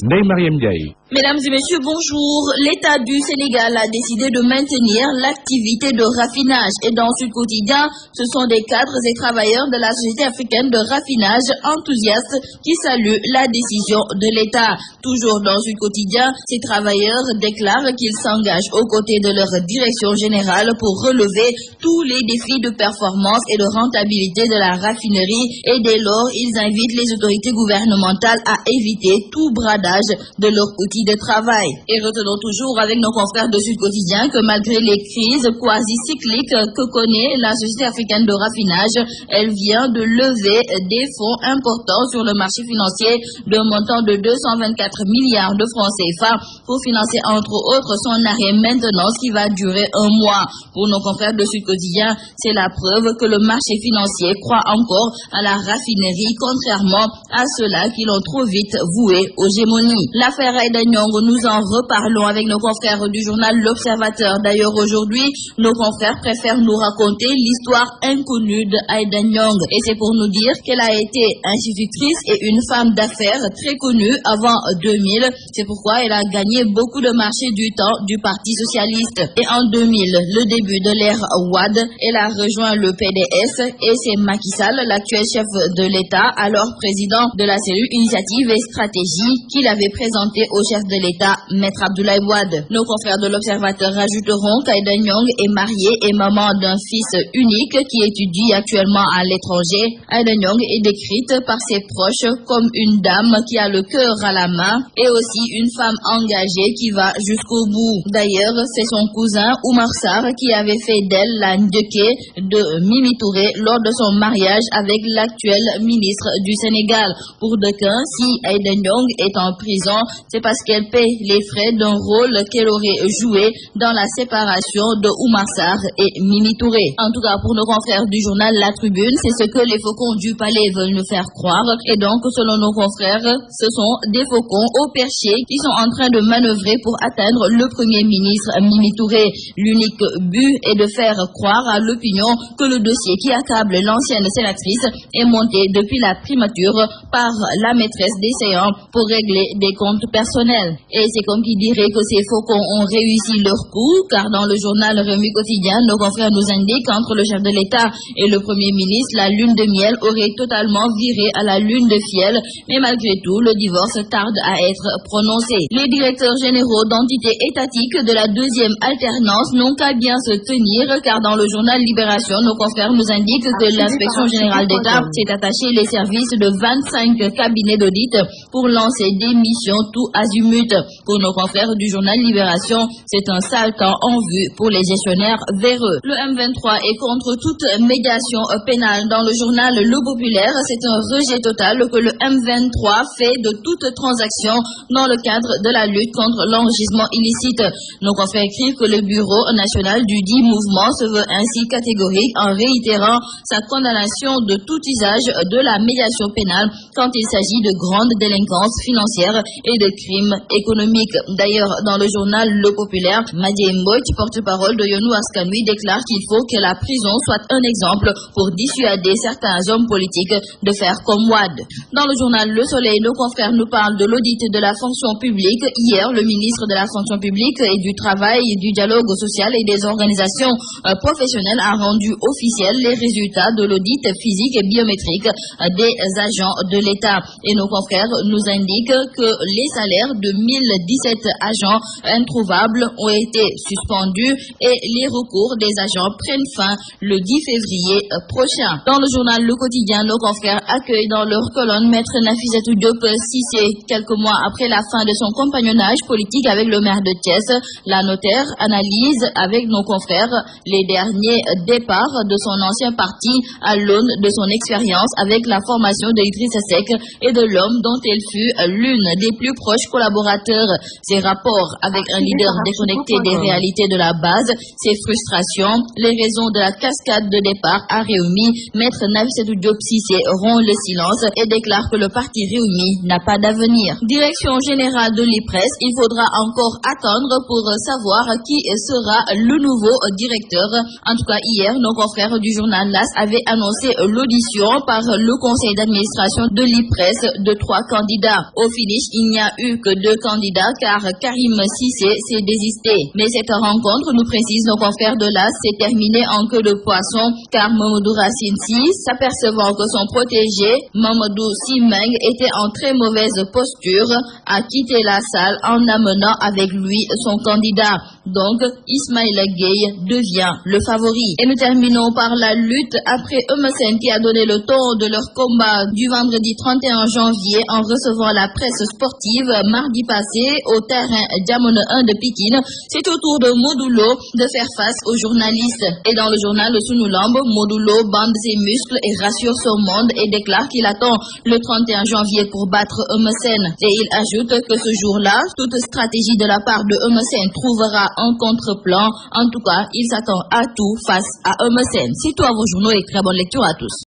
Ndeye Mariam Ndiaye. Mesdames et messieurs, bonjour. L'État du Sénégal a décidé de maintenir l'activité de raffinage. Et dans Sud Quotidien, ce sont des cadres et travailleurs de la Société africaine de raffinage enthousiastes qui saluent la décision de l'État. Toujours dans Sud Quotidien, ces travailleurs déclarent qu'ils s'engagent aux côtés de leur direction générale pour relever tous les défis de performance et de rentabilité de la raffinerie. Et dès lors, ils invitent les autorités gouvernementales à éviter tout bradage de leur outil de travail. Et retenons toujours avec nos confrères de Sud Quotidien que malgré les crises quasi-cycliques que connaît la Société africaine de raffinage, elle vient de lever des fonds importants sur le marché financier d'un montant de 224 milliards de francs CFA pour financer entre autres son arrêt maintenance qui va durer un mois. Pour nos confrères de Sud Quotidien, c'est la preuve que le marché financier croit encore à la raffinerie, contrairement à ceux-là qui l'ont trop vite voué aux gémonies. L'affaire Aïda Nyong, nous en reparlons avec nos confrères du journal L'Observateur. D'ailleurs, aujourd'hui, nos confrères préfèrent nous raconter l'histoire inconnue d'Aïda Nyong. Et c'est pour nous dire qu'elle a été institutrice et une femme d'affaires très connue avant 2000. C'est pourquoi elle a gagné beaucoup de marchés du temps du Parti Socialiste. Et en 2000, le début de l'ère Wade, elle a rejoint le PDS et c'est Macky Sall, l'actuel chef de l'État, alors président de la cellule Initiative et Stratégie, qui l'avait présenté au chef de l'État, Maître Abdoulaye Wade. Nos confrères de l'Observateur rajouteront qu'Aïda Nyong est mariée et maman d'un fils unique qui étudie actuellement à l'étranger. Aïda Nyong est décrite par ses proches comme une dame qui a le cœur à la main et aussi une femme engagée qui va jusqu'au bout. D'ailleurs, c'est son cousin Oumar Sarr qui avait fait d'elle la Ndeke de Mimi Touré lors de son mariage avec l'actuel ministre du Sénégal. Pour d'aucuns, si Aïda Nyong est en prison, c'est parce qu'elle paie les frais d'un rôle qu'elle aurait joué dans la séparation de Oumar Sarr et Mimi Touré. En tout cas, pour nos confrères du journal La Tribune, c'est ce que les faucons du palais veulent nous faire croire. Et donc, selon nos confrères, ce sont des faucons au perché qui sont en train de manœuvrer pour atteindre le Premier ministre Mimi Touré. L'unique but est de faire croire à l'opinion que le dossier qui accable l'ancienne sénatrice est monté depuis la primature par la maîtresse des séants pour régler des comptes personnels. Et c'est comme qui dirait que ces faucons ont réussi leur coup, car dans le journal Rewmi Quotidien, nos confrères nous indiquent qu'entre le chef de l'État et le Premier ministre, la lune de miel aurait totalement viré à la lune de fiel, mais malgré tout, le divorce tarde à être prononcé. Les directeurs généraux d'entités étatiques de la deuxième alternance n'ont qu'à bien se tenir, car dans le journal Libération, nos confrères nous indiquent que l'inspection générale d'État s'est attachée les services de 25 cabinets d'audit pour lancer des missions tout azimut. Pour nos confrères du journal Libération, c'est un sale temps en vue pour les gestionnaires véreux. Le M23 est contre toute médiation pénale. Dans le journal Le Populaire, c'est un rejet total que le M23 fait de toute transaction dans le cadre de la lutte contre l'enrichissement illicite. Nos confrères écrivent que le Bureau national du dit mouvement se veut ainsi catégorique en réitérant sa condamnation de tout usage de la médiation pénale quand il s'agit de grandes délinquances financières et de crimes économiques. D'ailleurs, dans le journal Le Populaire, Madié Mbodj, porte-parole de Yonou Askanui, déclare qu'il faut que la prison soit un exemple pour dissuader certains hommes politiques de faire comme Wade. Dans le journal Le Soleil, nos confrères nous parlent de l'audit de la fonction publique. Hier, le ministre de la fonction publique et du travail, du dialogue social et des organisations professionnelles a rendu officiel les résultats de l'audit physique et biométrique des agents de l'État. Et nos confrères nous indiquent que les salaires de 1017 agents introuvables ont été suspendus et les recours des agents prennent fin le 10 février prochain. Dans le journal Le Quotidien, nos confrères accueillent dans leur colonne Maître Nafissatou Diop Cissé. Quelques mois après la fin de son compagnonnage politique avec le maire de Thiès, la notaire analyse avec nos confrères les derniers départs de son ancien parti à l'aune de son expérience avec la formation de Idrissa Seck et de l'homme dont elle fut l'une des plus proches collaborateurs. Ses rapports avec un leader déconnecté des réalités de la base, ses frustrations, les raisons de la cascade de départ à Réumi, Maître Nafissatou Diop Cissé rompt le silence et déclare que le parti Réumi n'a pas d'avenir. Direction générale de l'IPRES, il faudra encore attendre pour savoir qui sera le nouveau directeur. En tout cas, hier, nos confrères du journal LAS avaient annoncé l'audition par le conseil d'administration de l'IPRES de 3 candidats. Au finish, fiche, il n'y a eu que 2 candidats car Karim Cissé s'est désisté. Mais cette rencontre, nous précise nos confrères de l'AS, s'est terminée en queue de poisson car Mamadou Racine Sy, s'apercevant que son protégé, Mamadou Simeng, était en très mauvaise posture, a quitté la salle en amenant avec lui son candidat. Donc, Ismaïla Gueye devient le favori. Et nous terminons par la lutte après Eumeu qui a donné le ton de leur combat du vendredi 31 janvier en recevant la presse sportive mardi passé au terrain Diamond 1 de Pikine. C'est au tour de Modou-Lo de faire face aux journalistes. Et dans le journal Sunulamb, Modou-Lo bande ses muscles et rassure son monde et déclare qu'il attend le 31 janvier pour battre Eumeu. Et il ajoute que ce jour-là, toute stratégie de la part de Eumeu trouvera un contre-plan. En tout cas, il s'attend à tout face à Eumeu. C'est tout à vos journaux et très bonne lecture à tous.